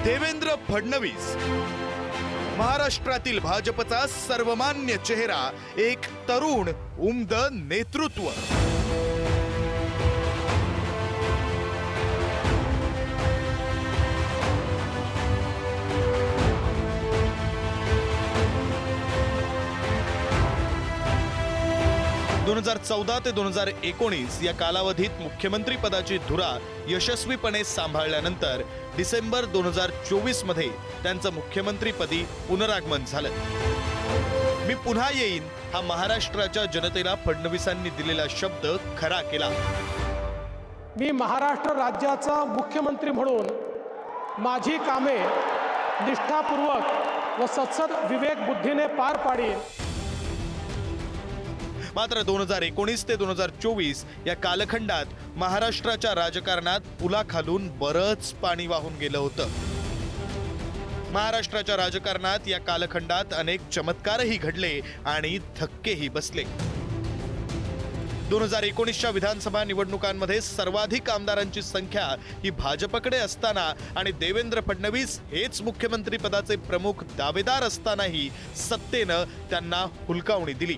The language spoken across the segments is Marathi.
देवेंद्र फडणवीस महाराष्ट्रातील भाजपचा सर्वमान्य चेहरा, एक तरुण उमद नेतृत्व। दोन 2014 ते 2019 या कालावधीत मुख्यमंत्री पदाची धुरा यशस्वीपणे सांभाळल्यानंतर डिसेंबर 2024 मध्ये त्यांचं मुख्यमंत्रीपदी पुनरागमन झालं। मी पुन्हा येईन हा महाराष्ट्राच्या जनतेला फडणवीसांनी दिलेला शब्द खरा केला। मी महाराष्ट्र राज्याचा मुख्यमंत्री म्हणून माझी कामे निष्ठापूर्वक व सत्सद विवेक बुद्धीने पार पाडीन। मात्र 2019 ते 2024 या कालखंडात महाराष्ट्राच्या राजकारणात पुलाखालून बरंच पाणी वाहून गेलं होतं। महाराष्ट्राच्या राजकारणात या कालखंडात अनेक चमत्कारही घडले आणि धक्केही बसले। 2019च्या विधानसभा निवडणुकांमध्ये सर्वाधिक आमदारांची संख्या ही भाजपकडे असताना आणि देवेंद्र फडणवीस हेच मुख्यमंत्री पदाचे प्रमुख दावेदार असतानाही सत्तेनं त्यांना हुलकावणी दिली।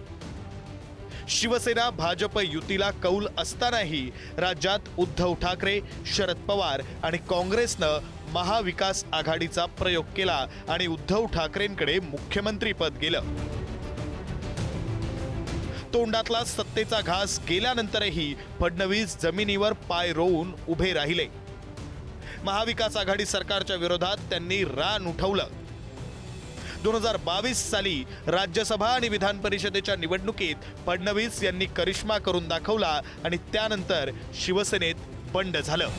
शिवसेना भाजप युतीला कौल असतानाही राज्यात उद्धव ठाकरे, शरद पवार आणि काँग्रेसनं महाविकास आघाडीचा प्रयोग केला आणि उद्धव ठाकरेंकडे मुख्यमंत्रीपद गेलं। तोंडातला सत्तेचा घास गेल्यानंतरही फडणवीस जमिनीवर पाय रोवून उभे राहिले। महाविकास आघाडी सरकारच्या विरोधात त्यांनी रान उठवलं। 2022 साली राज्यसभा आणि विधान परिषदेच्या निवडणुकीत फडणवीस यांनी करिश्मा करून दाखवला आणि त्यानंतर शिवसेनेत बंड झालं।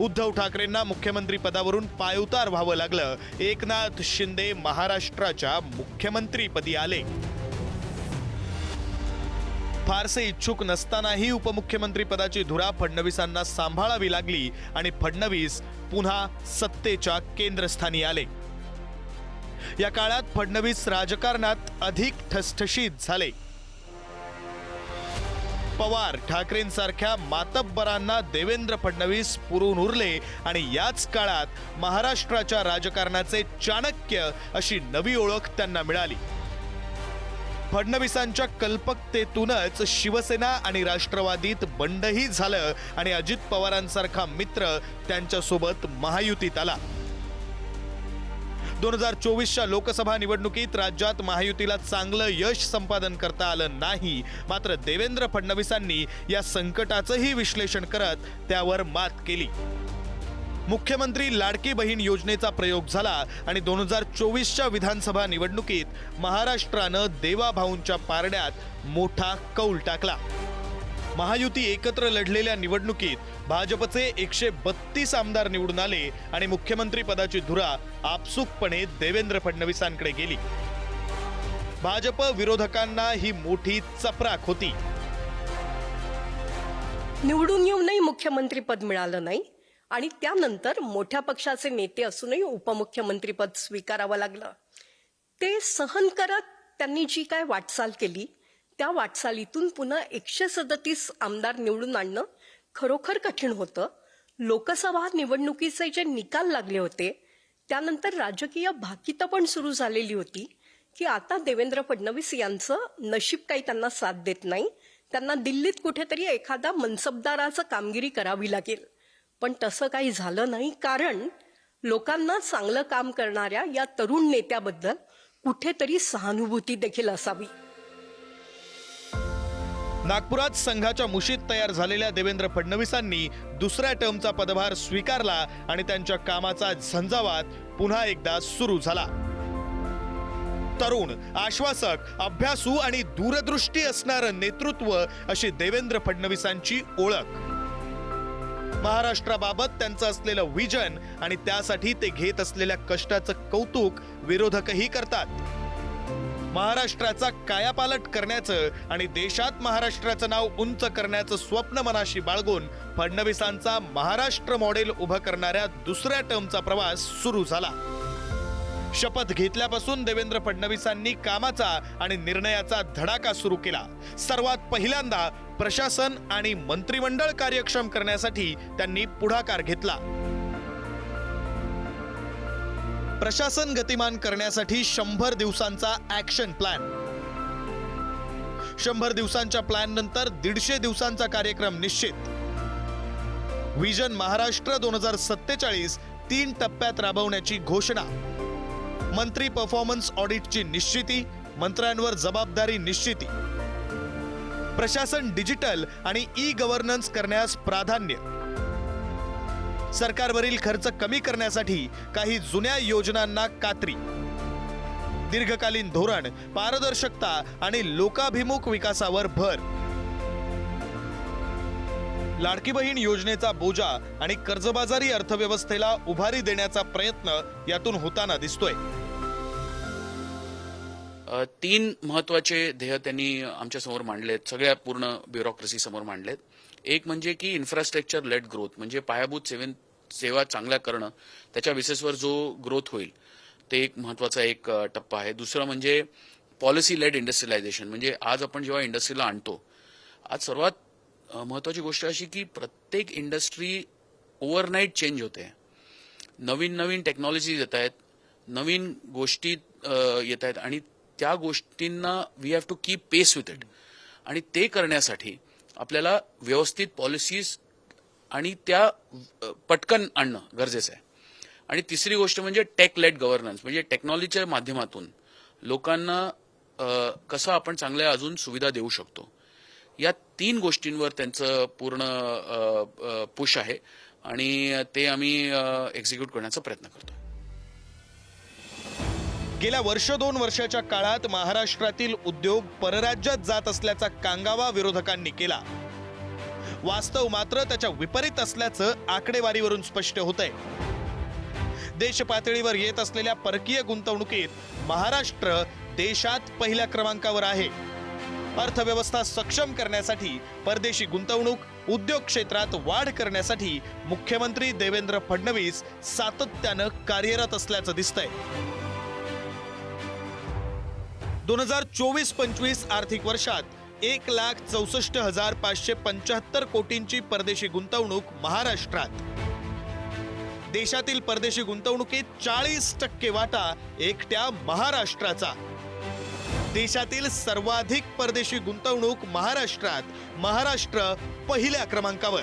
उद्धव ठाकरेंना मुख्यमंत्री पदावरून पायउतार व्हावं लागलं। एकनाथ शिंदे महाराष्ट्राच्या मुख्यमंत्रीपदी आले। फारसे इच्छुक नसतानाही उपमुख्यमंत्री पदाची धुरा फडणवीसांना सांभाळावी लागली आणि फडणवीस पुन्हा सत्तेच्या केंद्रस्थानी आले। या काळात फडणवीस राजकारणात अधिक ठसठशीत झाले। पवार ठाकरेंसारख्या मातब्बरांना देवेंद्र फडणवीस पुरून उरले आणि याच काळात महाराष्ट्राच्या राजकारणाचे चाणक्य अशी नवी ओळख त्यांना मिळाली। फडणवीसांच्या कल्पकतेतूनच शिवसेना आणि राष्ट्रवादीत बंडही झालं आणि अजित पवारांसारखा मित्र त्यांच्यासोबत महायुतीत आला। 2024च्या लोकसभा निवडणुकीत राज्यात महायुतीला चांगलं यश संपादन करता आलं नाही। मात्र देवेंद्र फडणवीसांनी या संकटाचंही विश्लेषण करत त्यावर मात केली। मुख्यमंत्री लाडकी बहीण योजनेचा प्रयोग झाला आणि 2024च्या विधानसभा निवडणुकीत महाराष्ट्रानं देवाभाऊंच्या पारड्यात मोठा कौल टाकला। महायुती एकत्र लढलेल्या निवडणुकीत भाजपचे 132 आमदार निवडून आले आणि मुख्यमंत्री पदाची धुरा आपसुकपणे देवेंद्र फडणवीसांकडे गेली। भाजप विरोधकांना ही मोठी चपराक होती। निवडून येऊनही मुख्यमंत्री पद मिळालं नाही आणि त्यानंतर मोठ्या पक्षाचे नेते असूनही उपमुख्यमंत्री पद स्वीकारावं लागलं। ते सहन करत त्यांनी जी काय वाटचाल केली त्या वाटचालीतून पुन्हा 137 आमदार निवडून आणणं खरोखर कठीण होतं। लोकसभा निवडणुकीचे जे निकाल लागले होते त्यानंतर राजकीय भाकीतं पण सुरू झालेली होती की आता देवेंद्र फडणवीस यांचं नशीब काही त्यांना साथ देत नाही। त्यांना दिल्लीत कुठेतरी एखादा मनसबदाराचं कामगिरी करावी लागेल। पण तसं काही झालं नाही, कारण लोकांना चांगलं काम करणाऱ्या या तरुण नेत्याबद्दल कुठेतरी सहानुभूती देखील असावी। नागपुरात संघाच्या मुशीत तयार झालेल्या देवेंद्र फडणवीसांनी दुसऱ्या टर्मचा पदभार स्वीकारला आणि त्यांच्या कामाचा झंझावात पुन्हा एकदा सुरू झाला। तरुण, आश्वासक, अभ्यासू आणि दूरदृष्टी असणारं नेतृत्व अशी देवेंद्र फडणवीसांची ओळख। महाराष्ट्राबाबत त्यांचं असलेलं विजन आणि त्यासाठी ते घेत असलेल्या कष्टाचं कौतुक विरोधकही करतात। महाराष्ट्राचा कायापालट करण्याचं आणि देशात महाराष्ट्राचं नाव उंच करण्याचं स्वप्न मनाशी बाळगून फडणवीसांचा महाराष्ट्र मॉडेल उभं करणाऱ्या दुसऱ्या टर्मचा प्रवास सुरू झाला। शपथ घेतल्यापासून देवेंद्र फडणवीसांनी कामाचा आणि निर्णयाचा धडाका सुरू केला। सर्वात पहिल्यांदा प्रशासन आणि मंत्रिमंडळ कार्यक्षम करण्यासाठी त्यांनी पुढाकार घेतला। प्रशासन गतिमान करण्यासाठी 100 दिवसांचा ऍक्शन प्लॅन. 100 दिवसांच्या प्लॅन नंतर 150 दिवसांचा कार्यक्रम निश्चित. विजन महाराष्ट्र 2047 3 टप्प्यात राबवण्याची घोषणा. मंत्री परफॉर्मन्स ऑडिटची निश्चिती, मंत्र्यांवर जबाबदारी निश्चिती. प्रशासन डिजिटल आणि ई गव्हर्नन्स करण्यास प्राधान्य. सरकारवरील खर्च कमी करण्यासाठी काही जुन्या योजनांना कात्री. दीर्घकालीन धोरण, पारदर्शकता आणि लोकाभिमुख विकासावर भर. लाडकी बहीण योजनेचा बोजा आणि कर्जबाजारी अर्थव्यवस्थेला उभारी देण्याचा प्रयत्न यातून होताना दिसतोय. 3 महत्वाचे ध्येय त्यांनी आमच्या समोर मांडलेत, सगळ्या पूर्ण ब्युरोक्रेसी समोर मांडलेत. एक म्हणजे की इन्फ्रास्ट्रक्चर लेड ग्रोथ, म्हणजे पायाभूत सेवा चांगल्या करणं, त्याच्या बेसिसवर जो ग्रोथ होईल ते एक महत्वाचा एक टप्पा आहे. दुसरं म्हणजे पॉलिसी लेड इंडस्ट्रियलायझेशन, म्हणजे आज आपण जेव्हा इंडस्ट्रीला आणतो, आज सर्वात महत्वाची गोष्ट अशी की प्रत्येक इंडस्ट्री ओव्हरनाईट चेंज होते. नवीन नवीन टेक्नॉलॉजी येत आहेत, नवीन गोष्टी येत आहेत आणि त्या गोष्टींना we have to keep pace with it. आणि ते करण्यासाठी आपल्याला व्यवस्थित पॉलिसीज आणि त्या पटकन आणणं गरजेचं आहे. आणि तिसरी गोष्ट म्हणजे टेक लेड गव्हर्नन्स, म्हणजे टेक्नॉलॉजीच्या माध्यमातून लोकांना कसं आपण चांगल्या अजून सुविधा देऊ शकतो. या 3 गोष्टींवर त्यांचं पूर्ण पुश आहे आणि ते आम्ही एक्झिक्यूट करण्याचा प्रयत्न करतो. गेल्या 1-2 वर्षाच्या काळात महाराष्ट्रातील उद्योग परराज्यात जात असल्याचा कांगावा विरोधकांनी केला. वास्तव मात्र त्याच्या विपरीत असल्याचं आकडेवारीवरून स्पष्ट होतंय. देश पातळीवर येत असलेल्या परकीय गुंतवणुकीत महाराष्ट्र देशात पहिल्या क्रमांकावर आहे. अर्थव्यवस्था सक्षम करण्यासाठी, परदेशी गुंतवणूक, उद्योग क्षेत्रात वाढ करण्यासाठी मुख्यमंत्री देवेंद्र फडणवीस सातत्यानं कार्यरत असल्याचं दिसतंय. 2024-25 आर्थिक वर्षात 1,64,575 कोटींची परदेशी गुंतवणूक महाराष्ट्रात. देशातील परदेशी गुंतवणुकीत 40% वाटा एकट्या महाराष्ट्राचा. देशातील सर्वाधिक परदेशी गुंतवणूक महाराष्ट्रात, महाराष्ट्र पहिल्या क्रमांकावर.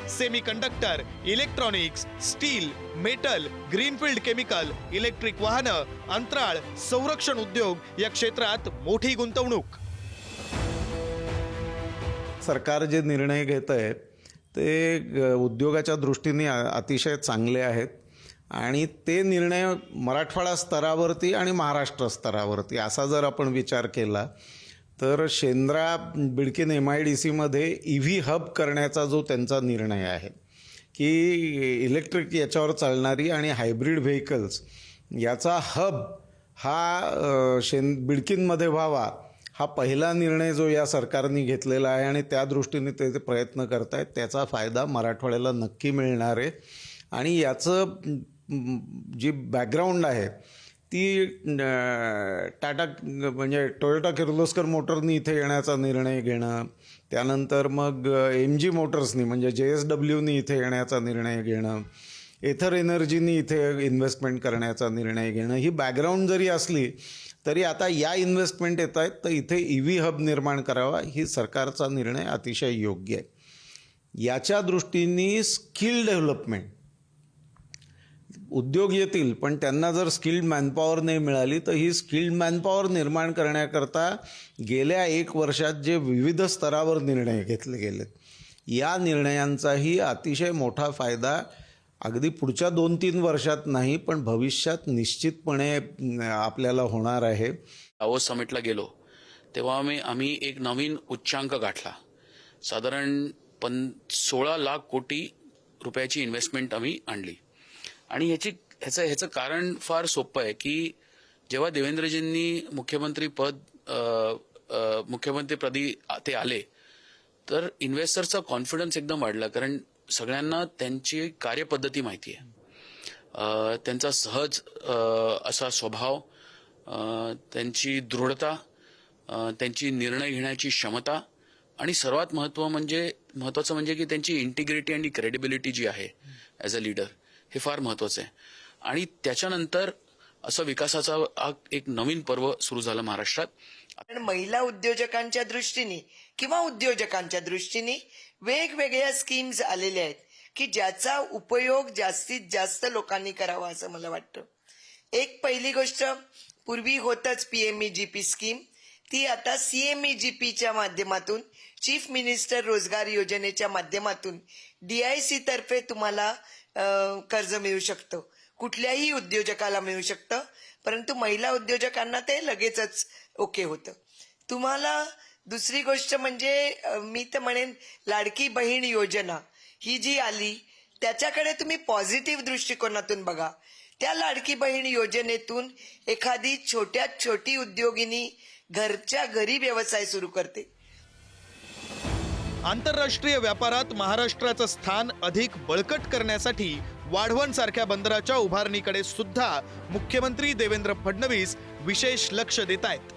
Semiconductor, electronics, steel, metal, greenfield chemical, electric वाहनं, अंतराळ, संरक्षण उद्योग या क्षेत्रात मोठी गुंतवणूक. सरकार जे निर्णय घेत आहे ते उद्योगाच्या दृष्टीने अतिशय चांगले आहेत आणि ते निर्णय मराठवाडा स्तरावरती आणि महाराष्ट्र स्तरावरती असा जर आपण विचार केला तर शेंद्रा बिडकीन MIDCमध्ये EV हब करण्याचा जो त्यांचा निर्णय आहे की इलेक्ट्रिक याच्यावर चालणारी आणि हायब्रिड व्हेकल्स याचा हब हा बिडकीनमध्ये व्हावा, हा पहिला निर्णय जो या सरकारने घेतलेला आहे आणि त्या दृष्टीने ते प्रयत्न करत आहेत. त्याचा फायदा मराठवाड्याला नक्की मिळणार आहे. आणि याचं जी बॅकग्राऊंड आहे ती टाटा म्हणजे टोयोटा किर्लोस्कर मोटरनी इथे येण्याचा निर्णय घेणं, त्यानंतर मग MG मोटर्सनी म्हणजे JSWनी इथे येण्याचा निर्णय घेणं, एथर एनर्जीनी इथे इन्व्हेस्टमेंट करण्याचा निर्णय घेणं, ही बॅकग्राऊंड जरी असली तरी आता या इन्व्हेस्टमेंट येत आहेत तर इथे EV हब निर्माण करावा, ही सरकारचा निर्णय अतिशय योग्य आहे. याच्या दृष्टीने स्किल डेव्हलपमेंट, उद्योग येतील पण त्यांना जर स्किल्ड मॅनपॉवर नाही मिळाली तर ही स्किल्ड मॅनपॉवर निर्माण करण्याकरता गेल्या 1 वर्षात जे विविध स्तरावर निर्णय घेतले गेलेत या निर्णयांचाही अतिशय मोठा फायदा अगदी पुढच्या 2-3 वर्षात नाही पण भविष्यात निश्चितपणे आपल्याला होणार आहे. दावोस समिटला गेलो तेव्हा आम्ही एक नवीन उच्चांक गाठला. साधारण 16 लाख कोटी रुपयाची इन्व्हेस्टमेंट आम्ही आणली. आणि ह्याचं कारण फार सोपं आहे की जेव्हा देवेंद्रजींनी मुख्यमंत्रीपदी ते आले तर इन्व्हेस्टरचा कॉन्फिडन्स एकदम वाढला, कारण सगळ्यांना त्यांची कार्यपद्धती माहिती आहे, त्यांचा सहज असा स्वभाव, त्यांची दृढता, त्यांची निर्णय घेण्याची क्षमता आणि सर्वात महत्वाचं म्हणजे की त्यांची इंटिग्रिटी आणि क्रेडिबिलिटी जी आहे ॲज अ लीडर, हे फार महत्वाचं आहे. आणि त्याच्यानंतर असं विकासाचा एक नवीन पर्व सुरू झालं महाराष्ट्रात. पण महिला उद्योजकांच्या दृष्टीने किंवा उद्योजकांच्या दृष्टीने वेगवेगळ्या स्कीम्स आलेल्या आहेत की ज्याचा उपयोग जास्तीत जास्त लोकांनी करावा असं मला वाटतं. एक पहिली गोष्ट, पूर्वी होतच PMEGP स्कीम, ती आता CMEGPच्या माध्यमातून, चीफ मिनिस्टर रोजगार योजनेच्या माध्यमातून DIC तर्फे तुम्हाला कर्ज मिळू शकतं. कुठल्याही उद्योजकाला मिळू शकतं, परंतु महिला उद्योजकांना ते लगेचच ओके होतं. तुम्हाला दुसरी गोष्ट म्हणजे मी तर म्हणेन लाडकी बहीण योजना ही जी आली त्याच्याकडे तुम्ही पॉझिटिव्ह दृष्टिकोनातून बघा. त्या लाडकी बहीण योजनेतून एखादी छोट्यात छोटी उद्योगिनी घरच्या घरी व्यवसाय सुरू करते. आंतरराष्ट्रीय व्यापारात महाराष्ट्राचं स्थान अधिक बळकट करण्यासाठी वाढवण सारख्या बंदराच्या उभारणीकडे सुद्धा मुख्यमंत्री देवेंद्र फडणवीस विशेष लक्ष देत आहेत.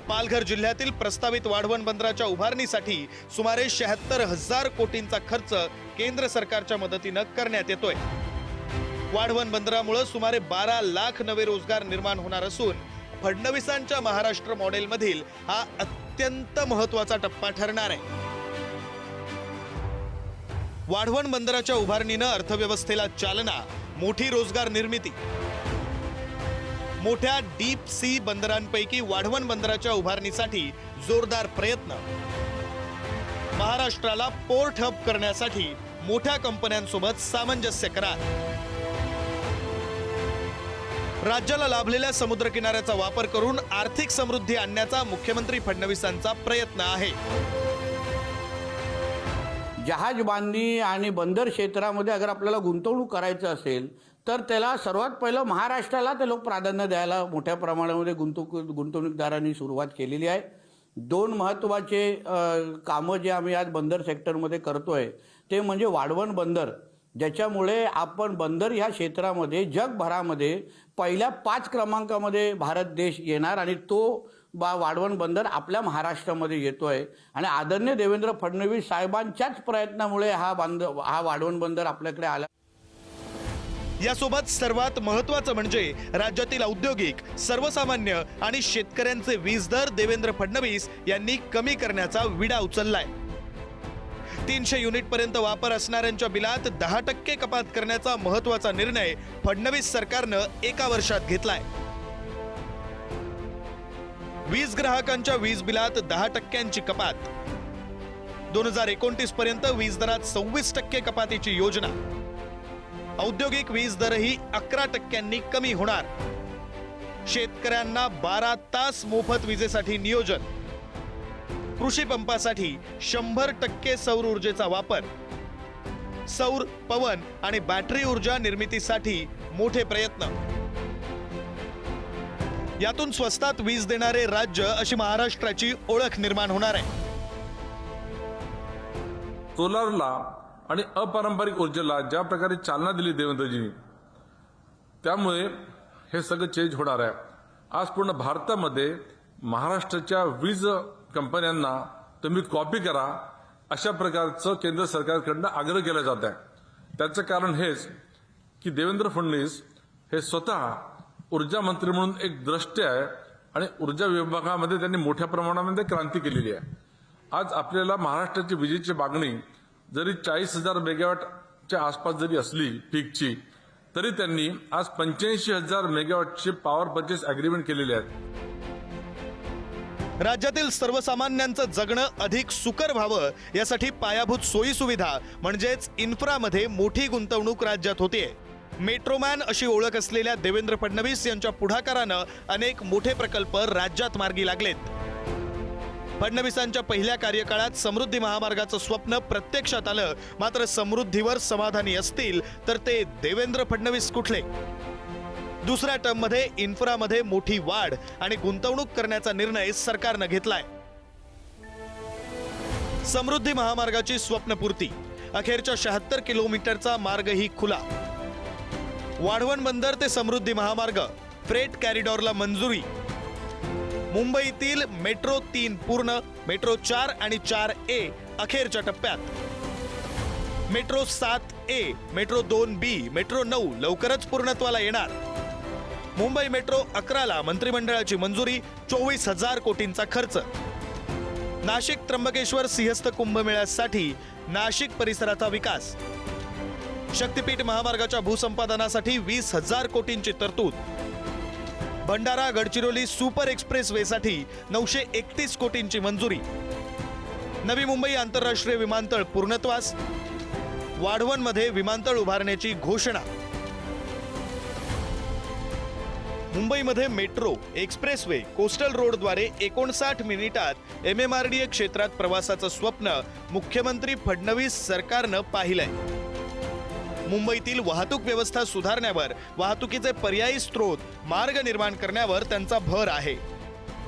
पालघर जिल्ह्यातील प्रस्तावित वाढवण बंदराच्या उभारणीसाठी सुमारे 76,000 कोटींचा खर्च केंद्र सरकारच्या मदतीनं करण्यात येतोय. वाढवण बंदरामुळे सुमारे 12 लाख नवे रोजगार निर्माण होणार असून फडणवीसांच्या महाराष्ट्र मॉडेलमधील हा अत्यंत महत्वाचा टप्पा ठरणार आहे. वाढवण बंदराच्या उभारणीनं अर्थव्यवस्थेला चालना, मोठी रोजगार निर्मिती. मोठ्या डीप सी बंदरांपैकी वाढवण बंदराच्या उभारणीसाठी जोरदार प्रयत्न. महाराष्ट्राला पोर्ट हब करण्यासाठी मोठ्या कंपन्यांसोबत सामंजस्य करार. राज्याला लाभलेल्या समुद्रकिनाऱ्याचा वापर करून आर्थिक समृद्धी आणण्याचा मुख्यमंत्री फडणवीसांचा प्रयत्न आहे. जहाज बांधणी आणि बंदर क्षेत्रामध्ये अगर आपल्याला गुंतवणूक करायचं असेल तर त्याला सर्वात पहिलं महाराष्ट्राला ते लोक प्राधान्य द्यायला मोठ्या प्रमाणामध्ये गुंतवणूकदारांनी सुरुवात केलेली आहे. 2 महत्त्वाचे कामं जे आम्ही आज बंदर सेक्टरमध्ये करतोय ते म्हणजे वाढवण बंदर, ज्याच्यामुळे आपण बंदर ह्या क्षेत्रामध्ये जगभरामध्ये पहिल्या 5 क्रमांकामध्ये भारत देश येणार आणि तो वाढवण बंदर आपल्या महाराष्ट्रामध्ये येतोय. आणि आदरणीय देवेंद्र फडणवीस साहेबांच्याच प्रयत्नामुळे हा वाढवण बंदर आपल्याकडे आला. यासोबत सर्वात महत्वाचं म्हणजे राज्यातील औद्योगिक, सर्वसामान्य आणि शेतकऱ्यांचे वीज दर देवेंद्र फडणवीस यांनी कमी करण्याचा विडा उचललाय. 300 युनिट पर्यंत वापर असणाऱ्यांच्या बिलात 10% कपात करण्याचा महत्वाचा निर्णय फडणवीस सरकारनं एका वर्षात घेतलाय. वीज ग्राहकांच्या वीज बिलात 10% कपात. 2029 पर्यंत वीज दरात 26% कपातीची योजना. औद्योगिक वीज दरही 11% कमी होणार. शेतकऱ्यांना 12 तास मोफत विजेसाठी नियोजन. कृषी पंपासाठी 100% सौर ऊर्जेचा वापर. सौर, पवन आणि बॅटरी ऊर्जा निर्मितीसाठी मोठे प्रयत्न. यातून स्वस्तात वीज देणारे राज्य अशी महाराष्ट्राची ओळख निर्माण होणार आहे. सोलारला आणि अपारंपरिक ऊर्जेला ज्या प्रकारे चालना दिली देवेंद्रजींनी, त्यामुळे हे सगळं चेंज होणार आहे. आज पूर्ण भारतामध्ये महाराष्ट्राच्या वीज कंपन्यांना तुम्ही कॉपी करा अशा प्रकारचं केंद्र सरकारकडनं आग्रह केला जात आहे. त्याचं कारण हेच की देवेंद्र फडणवीस हे स्वतः ऊर्जा मंत्री म्हणून एक द्रष्टे आहे आणि ऊर्जा विभागामध्ये त्यांनी मोठ्या प्रमाणामध्ये क्रांती केलेली आहे. आज आपल्याला महाराष्ट्राची विजेची मागणी जरी 40,000 मेगावॅटच्या आसपास जरी असली पीकची, तरी त्यांनी आज 85,000 मेगावॅटचे पॉवर परचेस अग्रीमेंट केलेले आहेत. राज्यातील सर्वसामान्यांचं जगणं अधिक सुकर व्हावं यासाठी पायाभूत सोयी सुविधा म्हणजेच इन्फ्रामध्ये मोठी गुंतवणूक राज्यात होतीये. मेट्रोमॅन अशी ओळख असलेल्या देवेंद्र फडणवीस यांच्या पुढाकारानं अनेक मोठे प्रकल्प राज्यात मार्गी लागलेत. फडणवीसांच्या पहिल्या कार्यकाळात समृद्धी महामार्गाचं स्वप्न प्रत्यक्षात आलं. मात्र समृद्धीवर समाधानी असतील तर ते देवेंद्र फडणवीस कुठले? दुसऱ्या टर्ममध्ये इन्फ्रामध्ये मोठी वाढ आणि गुंतवणूक करण्याचा निर्णय सरकारनं घेतलाय. समृद्धी महामार्गाची स्वप्नपूर्ती. अखेरच्या 76 किलोमीटरचा मार्गही खुला. वाढवण बंदर ते समृद्धी महामार्ग, फ्रेट कॉरिडॉरला मंजुरी. मुंबईतील मेट्रो 3 पूर्ण, मेट्रो 4 आणि 4A अखेरच्या टप्प्यात. मेट्रो 7 2 मेट्रो 2B, मेट्रो 9 लवकरच पूर्णत्वाला येणार. मुंबई मेट्रो 11ला मंत्रिमंडळाची मंजुरी, 24,000 कोटींचा खर्च. नाशिक त्र्यंबकेश्वर सिंहस्थ कुंभमेळ्यासाठी नाशिक परिसराचा विकास. शक्तीपीठ महामार्गाच्या भूसंपादनासाठी 20,000 कोटींची तरतूद. भंडारा गडचिरोली सुपर एक्सप्रेस वेसाठी 931 कोटींची मंजुरी. नवी मुंबई आंतरराष्ट्रीय विमानतळ पूर्णत्वास. वाढवणमध्ये विमानतळ उभारण्याची घोषणा. मुंबईमध्ये मेट्रो, एक्सप्रेसवे, कोस्टल रोडद्वारे 59 मिनिटात MMRDA क्षेत्रात प्रवासाचं स्वप्न मुख्यमंत्री फडणवीस सरकारनं पाहिलंय. मुंबईतील वाहतूक व्यवस्था सुधारण्यावर, वाहतुकीचे पर्यायी स्रोत, मार्ग निर्माण करण्यावर त्यांचा भर आहे.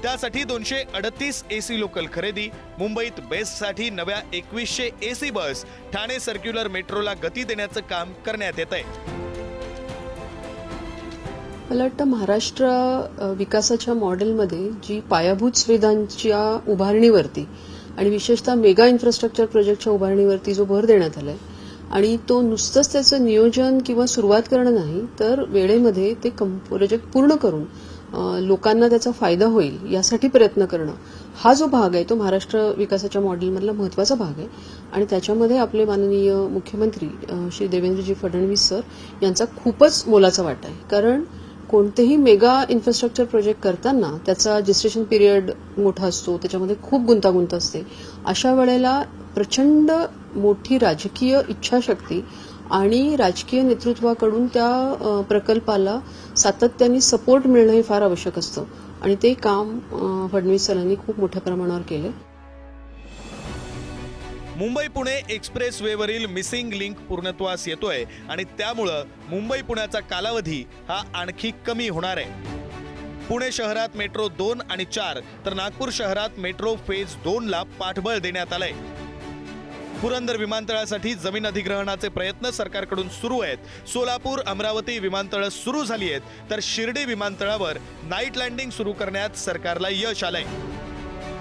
त्यासाठी 238 AC लोकल खरेदी. मुंबईत बेस्टसाठी नव्या 2100 AC बस. ठाणे सर्क्युलर मेट्रोला गती देण्याचं काम करण्यात येत आहे. मला वाटतं महाराष्ट्र विकासाच्या मॉडेलमध्ये जी पायाभूत सुविधांच्या उभारणीवरती आणि विशेषतः मेगा इन्फ्रास्ट्रक्चर प्रोजेक्टच्या उभारणीवरती जो भर देण्यात आलाय आणि तो नुसतंच त्याचं नियोजन किंवा सुरुवात करणं नाही तर वेळेमध्ये ते प्रोजेक्ट पूर्ण करून लोकांना त्याचा फायदा होईल यासाठी प्रयत्न करणं, हा जो भाग आहे तो महाराष्ट्र विकासाच्या मॉडेलमधला महत्वाचा भाग आहे. आणि त्याच्यामध्ये आपले माननीय मुख्यमंत्री श्री देवेंद्रजी फडणवीस सर यांचा खूपच मोलाचा वाटा आहे. कारण कोणतेही मेगा इन्फ्रास्ट्रक्चर प्रोजेक्ट करताना त्याचा जेस्टेशन पिरियड मोठा असतो, त्याच्यामध्ये खूप गुंतागुंत असते. अशा वेळेला प्रचंड मोठी राजकीय इच्छाशक्ती आणि राजकीय नेतृत्वाकडून त्या प्रकल्पाला सातत्याने सपोर्ट मिळणं हे फार आवश्यक असतं आणि ते काम फडणवीस सरांनी खूप मोठ्या प्रमाणावर केलं. मुंबई पुणे एक्सप्रेस वेवरील मिसिंग लिंक पूर्णत्वास येतोय आणि त्यामुळं मुंबई पुण्याचा कालावधी हा आणखी कमी होणार आहे. पुणे शहरात मेट्रो 2 आणि 4 तर नागपूर शहरात मेट्रो फेज 2ला पाठबळ देण्यात आलंय. पुरंदर विमानतळासाठी जमीन अधिग्रहणाचे प्रयत्न सरकारकडून सुरू आहेत. सोलापूर अमरावती विमानतळं सुरू झाली आहेत तर शिर्डी विमानतळावर नाईट लँडिंग सुरू करण्यात सरकारला यश आलंय.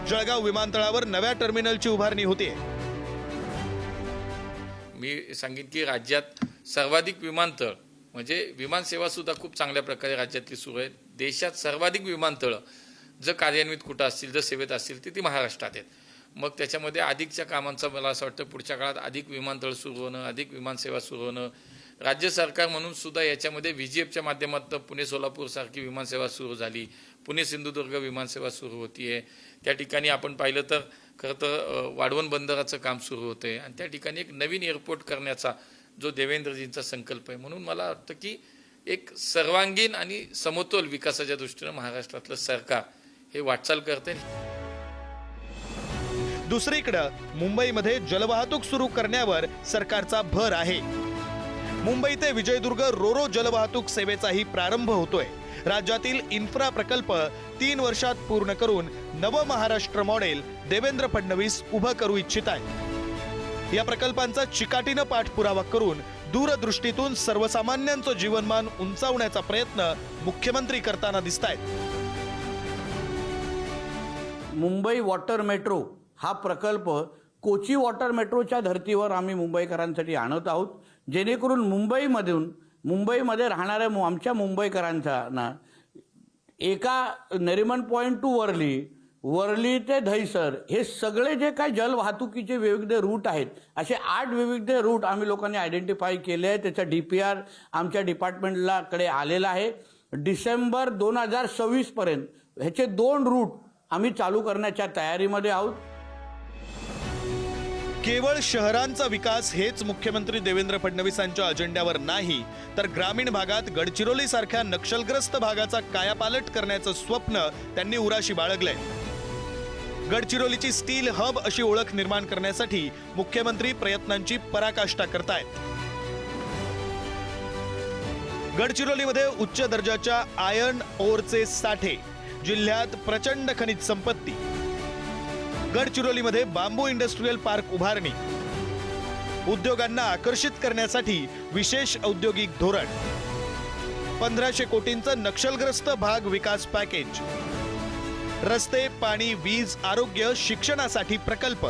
जळगाव विमानतळावर नव्या टर्मिनलची उभारणी होतीये. मी सांगेन की राज्यात सर्वाधिक विमानतळ म्हणजे विमानसेवा सुद्धा खूप चांगल्या प्रकारे राज्यातली सुरू आहे. देशात सर्वाधिक विमानतळं जर कार्यान्वित कुठं असतील, जर सेवेत असतील ती महाराष्ट्रात आहेत. मग त्याच्यामध्ये अधिकच्या कामांचा मला असं वाटतं पुढच्या काळात अधिक विमानतळ सुरू होणं, अधिक विमानसेवा सुरू होणं. राज्य सरकार म्हणून सुद्धा याच्यामध्ये VGFच्या माध्यमातून पुणे सोलापूर सारखी विमानसेवा सुरू झाली. पुणे सिंधुदुर्ग विमानसेवा सुरू होतीये. त्या ठिकाणी आपण पाहिलं तर खरं तर वाढवण बंदराचं काम सुरू होतंय आणि त्या ठिकाणी एक नवीन एअरपोर्ट करण्याचा जो देवेंद्रजींचा संकल्प आहे. म्हणून मला वाटतं की एक सर्वांगीण आणि समतोल विकासाच्या दृष्टीनं महाराष्ट्रातलं सरकार हे वाटचाल करते. दुसरीकडे मुंबईमध्ये जलवाहतूक सुरू करण्यावर सरकारचा भर आहे. मुंबई ते विजयदुर्ग रोरो जलवाहतूक सेवेचाही प्रारंभ होतोय. राज्यातील इन्फ्रा प्रकल्प 3 वर्षात पूर्ण करून नव महाराष्ट्र मॉडेल देवेंद्र फडणवीस उभं करू इच्छित आहेत. या प्रकल्पांचा चिकाटीनं पाठपुरावा करून दूरदृष्टीतून सर्वसामान्यांचं जीवनमान उंचावण्याचा प्रयत्न मुख्यमंत्री करताना दिसतायत. मुंबई वॉटर मेट्रो हा प्रकल्प कोची वॉटर मेट्रोच्या धर्तीवर आम्ही मुंबईकरांसाठी आणत आहोत, जेणेकरून मुंबईमध्ये राहणाऱ्या आमच्या मुंबईकरांना एका नरिमन पॉईंट टू वर्ली ते दहिसर हे सगळे जे काही जलवाहतुकीचे विविध रूट आहेत, असे 8 विविध रूट आम्ही लोकांनी आयडेंटिफाय केले आहे. त्याचा DPR आमच्या डिपार्टमेंटला कडे आलेला आहे. डिसेंबर 2026 पर्यंत ह्याचे 2 रूट आम्ही चालू करण्याच्या तयारीमध्ये आहोत. केवळ शहरांचा विकास हेच मुख्यमंत्री देवेंद्र फडणवीसांच्या अजेंड्यावर नाही तर ग्रामीण भागात गडचिरोली सारख्या नक्षलग्रस्त भागाचा कायापालट करण्याचं स्वप्न त्यांनी उराशी बाळगलंय. गडचिरोलीची स्टील हब अशी ओळख निर्माण करण्यासाठी मुख्यमंत्री प्रयत्नांची पराकाष्ठा करतायत. गडचिरोलीमध्ये उच्च दर्जाच्या आयर्न ओरचे साठे, जिल्ह्यात प्रचंड खनिज संपत्ती. गडचिरोलीमध्ये बांबू इंडस्ट्रियल पार्क उभारणी. उद्योगांना आकर्षित करण्यासाठी विशेष औद्योगिक धोरण. 1500 कोटींचं नक्षलग्रस्त भाग विकास पॅकेज. रस्ते, पाणी, वीज, आरोग्य, शिक्षणासाठी प्रकल्प.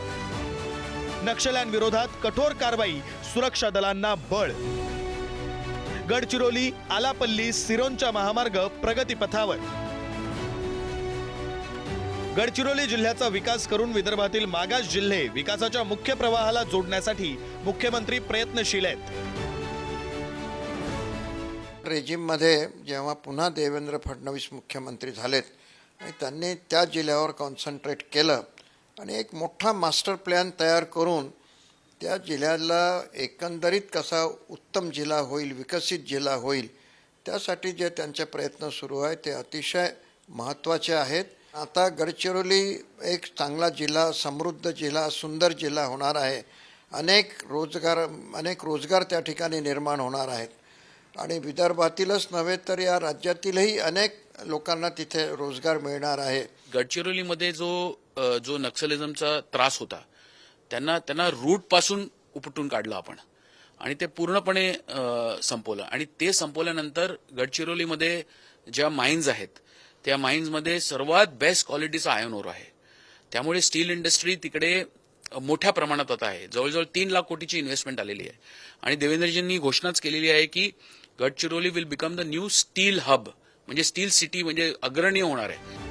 नक्षल्यांविरोधात कठोर कारवाई सुरक्षा दलांना बळ. गडचिरोली आलापल्ली सिरोंचा महामार्ग प्रगतीपथावर. गडचिरोली जिल्ह्याचा विकास करून विदर्भातील मागास जिल्हे विकासाच्या मुख्य प्रवाहाला जोडण्यासाठी मुख्यमंत्री प्रयत्नशील आहेत. रेजिममध्ये जेव्हा पुन्हा देवेंद्र फडणवीस मुख्यमंत्री झालेत आणि त्यांनी त्या जिल्ह्यावर कॉन्सन्ट्रेट केलं आणि एक मोठा मास्टर प्लॅन तयार करून त्या जिल्ह्याला एकंदरीत कसा उत्तम जिल्हा होईल, विकसित जिल्हा होईल, त्यासाठी जे त्यांचे प्रयत्न सुरू आहेत ते अतिशय महत्त्वाचे आहेत. आता गडचिरोली एक चांगला जिल्हा, समृद्ध जिल्हा, सुंदर जिल्हा होणार आहे. अनेक रोजगार त्या ठिकाणी निर्माण होणार आहेत आणि विदर्भातीलच नव्हे तर या राज्यातीलही अनेक लोकांना तिथे रोजगार मिळणार आहे. गडचिरोलीमध्ये जो नक्सलिझमचा त्रास होता त्यांना रूट पासून उपटून काढलं आपण आणि ते पूर्णपणे संपवलं. आणि ते संपवल्यानंतर गडचिरोलीमध्ये ज्या माइन्स आहेत त्या माइन्समध्ये सर्वात बेस्ट क्वालिटीचा आयर्न ओर आहे. त्यामुळे स्टील इंडस्ट्री तिकडे मोठ्या प्रमाणात आता आहे. जवळजवळ 3 लाख कोटीची इन्व्हेस्टमेंट आलेली आहे आणि देवेंद्रजींनी घोषणाच केलेली आहे की Gadchiroli will become the new steel hub, म्हणजे स्टील सिटी, म्हणजे अग्रणी होणार आहे.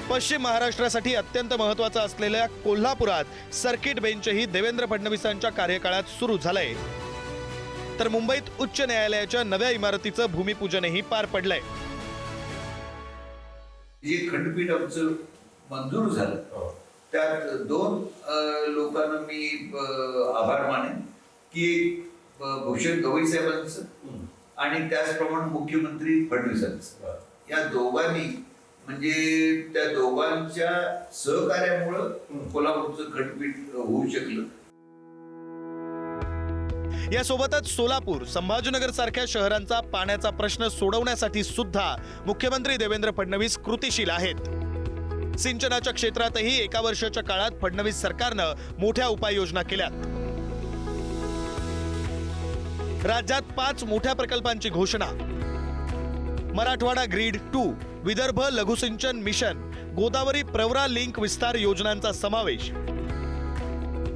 पश्चिम महाराष्ट्रासाठी अत्यंत महत्त्वाचा असलेल्या कोल्हापुरात सर्किट बेंचही देवेंद्र फडणवीसांच्या कार्यकाळात सुरू झालंय. तर मुंबईत उच्च न्यायालयाच्या नव्या इमारतीचं भूमिपूजनही पार पडलंय. जे खंडपीठ आमचं मंजूर झालं त्यात 2 लोकांना मी आभार मानेन की भूषण गवई साहेबांचं आणि त्याचप्रमाणे मुख्यमंत्री फडणवीसांचं. या दोघांनी म्हणजे त्या दोघांच्या सहकार्यामुळं कोल्हापूरचं खंडपीठ होऊ शकलं. यासोबतच सोलापूर, संभाजीनगर सारख्या शहरांचा पाण्याचा प्रश्न सोडवण्यासाठी सुद्धा मुख्यमंत्री देवेंद्र फडणवीस कृतिशील आहेत. सिंचनाच्या क्षेत्रातही 1 वर्षाच्या काळात फडणवीस सरकारनं मोठ्या उपाययोजना केल्यात. राज्यात 5 मोठ्या प्रकल्पांची घोषणा. मराठवाडा ग्रीड 2, विदर्भ लघुसिंचन मिशन, गोदावरी प्रवरा लिंक विस्तार योजनांचा समावेश.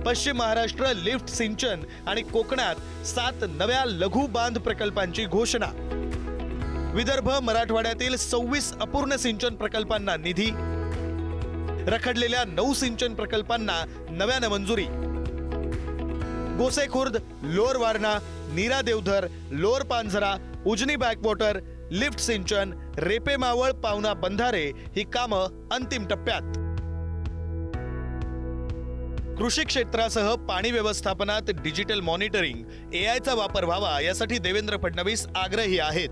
पश्चिम महाराष्ट्र लिफ्ट सिंचन आणि कोकणात 7 नव्या लघु बांध प्रकल्पांची घोषणा. विदर्भ मराठवाड्यातील 26 अपूर्ण सिंचन प्रकल्पांना निधी. रखडलेल्या 9 सिंचन प्रकल्पांना नव्यानं मंजुरी. Gosikhurd, lower Warna, Nira Deodhar, lower Panjhara, Ujani backwater, lift सिंचन, रेपे मावळ, पावना बंधारे ही कामं अंतिम टप्प्यात. कृषी क्षेत्रासह पाणी व्यवस्थापनात डिजिटल मॉनिटरिंग, एआयचा वापर व्हावा यासाठी देवेंद्र फडणवीस आग्रही आहेत.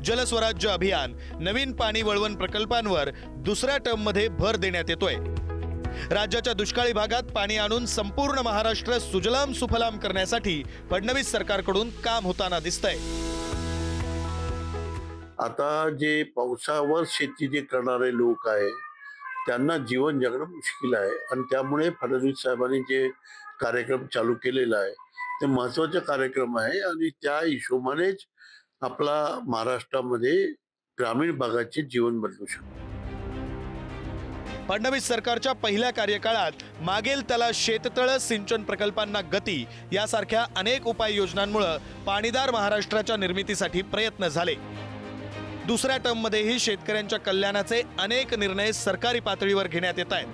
जलस्वराज्य अभियान, नवीन पाणी वळवण प्रकल्पांवर दुसऱ्या टर्ममध्ये भर देण्यात येतोय. राज्याच्या दुष्काळी भागात पाणी आणून संपूर्ण महाराष्ट्र सुजलाम सुफलाम करण्यासाठी फडणवीस सरकारकडून काम होताना दिसतंय. आता जे पावसावर शेती जे करणारे लोक आहे त्यांना जीवन जगणं मुश्किल आहे आणि त्यामुळे फडणवीस साहेबांनी जे कार्यक्रम चालू केलेला आहे ते महत्त्वाचे कार्यक्रम आहे आणि त्या हिशोबानेच आपला महाराष्ट्रामध्ये ग्रामीण भागाचे जीवन बदलू शकतो. फडणवीस सरकारच्या पहिल्या कार्यकाळात मागेल त्याला शेततळ सिंचन प्रकल्पांना गती यासारख्या अनेक उपाययोजनांमुळे पाणीदार महाराष्ट्राच्या निर्मितीसाठी प्रयत्न झाले. दुसऱ्या टर्ममध्येही शेतकऱ्यांच्या कल्याणाचे अनेक निर्णय सरकारी पातळीवर घेण्यात येत आहेत.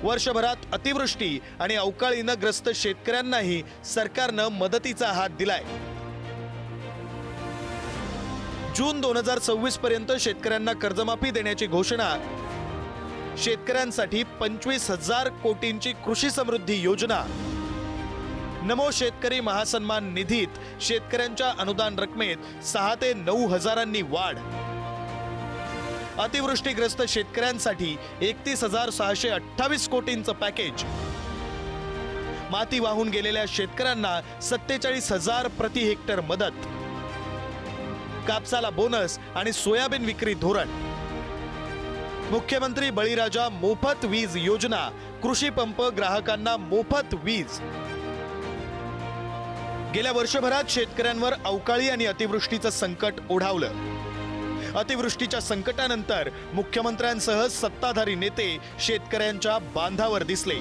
वर्षभरात अतिवृष्टी आणि अवकाळीनं ग्रस्त शेतकऱ्यांनाही सरकारनं मदतीचा हात दिलाय. जून 2026 पर्यंत शेतकऱ्यांना कर्जमाफी देण्याची घोषणा. शेतकऱ्यांसाठी 25,000 कोटींची कृषी समृद्धी योजना. नमो शेतकरी महासन्मान निधीत शेतकऱ्यांच्या अनुदान रकमेत 6 ते 9 हजारांनी वाढ. अतिवृष्टीग्रस्त शेतकऱ्यांसाठी 31,628 कोटींचं पॅकेज. माती वाहून गेलेल्या शेतकऱ्यांना 47,000 प्रति हेक्टर मदत. कापसाला बोनस आणि सोयाबीन विक्री धोरण. मुख्यमंत्री बळीराजा मोफत वीज योजना. कृषी पंप ग्राहकांना मोफत वीज. गेल्या वर्षभरात शेतकऱ्यांवर अवकाळी आणि अतिवृष्टीचं संकट ओढावलं. अतिवृष्टीच्या संकटानंतर मुख्यमंत्र्यांसह सत्ताधारी नेते शेतकऱ्यांच्या बांधावर दिसले.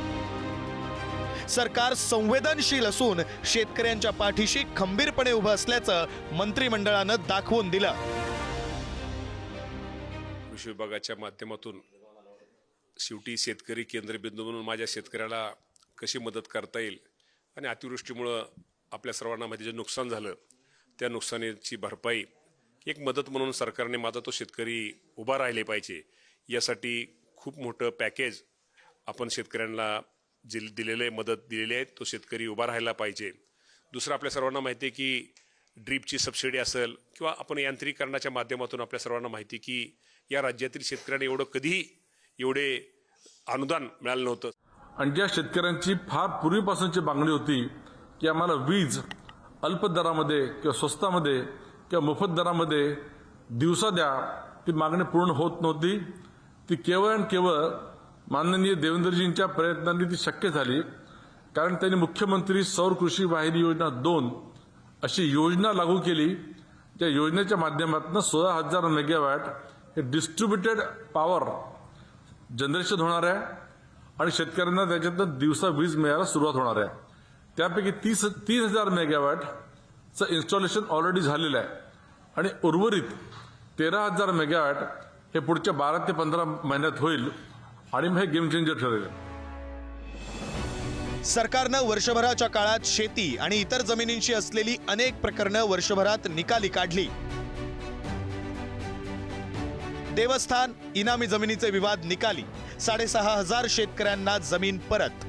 सरकार संवेदनशील असून शेतकऱ्यांच्या पाठीशी खंबीरपणे उभं असल्याचं मंत्रिमंडळानं दाखवून दिलं. कृषी विभागाच्या माध्यमातून शेवटी शेतकरी केंद्रबिंदू म्हणून माझ्या शेतकऱ्याला कशी मदत करता येईल आणि अतिवृष्टीमुळं आपल्या सर्वांना माहिती जे नुकसान झालं त्या नुकसानीची भरपाई एक मदत म्हणून सरकारने माझा तो शेतकरी उभा राहिले पाहिजे यासाठी खूप मोठं पॅकेज आपण शेतकऱ्यांना जे दिलेले मदत दिलेली आहे तो शेतकरी उभा राहायला पाहिजे. दुसरं आपल्या सर्वांना माहिती आहे की ड्रीपची सबसिडी असेल किंवा आपण यांत्रिकरणाच्या माध्यमातून आपल्या सर्वांना माहिती की या राज्यातील शेतकऱ्यांना कधीही एवढे अनुदान मिळालं नव्हतं. आणि ज्या शेतकऱ्यांची फार पूर्वीपासूनची मागणी होती की आम्हाला वीज अल्प दरामध्ये किंवा स्वस्तामध्ये किंवा मोफत दरामध्ये दिवसा द्या, ती मागणी पूर्ण होत नव्हती. ती केवळ आणि केवळ माननीय देवेंद्रजींच्या प्रयत्नांनी ती शक्य झाली, कारण त्यांनी मुख्यमंत्री सौर कृषी वाहिनी योजना 2 अशी योजना लागू केली. त्या योजनेच्या माध्यमातून 16,000 मेगावॅट हे डिस्ट्रीब्युटेड पॉवर जनरेशन होणार आहे आणि शेतकऱ्यांना त्याच्यातनं दिवसा वीज मिळायला सुरुवात होणार आहे. त्यापैकी 3,000 मेगावॅटचं इन्स्टॉलेशन ऑलरेडी झालेलं आहे आणि उर्वरित 13,000 मेगावॅट हे पुढच्या 12 ते 15 महिन्यात होईल आणि मग हे गेम चेंजर ठरेल. सरकारनं वर्षभराच्या काळात शेती आणि इतर जमिनींशी असलेली अनेक प्रकरणं वर्षभरात निकाली काढली. देवस्थान इनामी जमिनीचे विवाद निकाली, 6,500 शेतकऱ्यांना जमीन परत.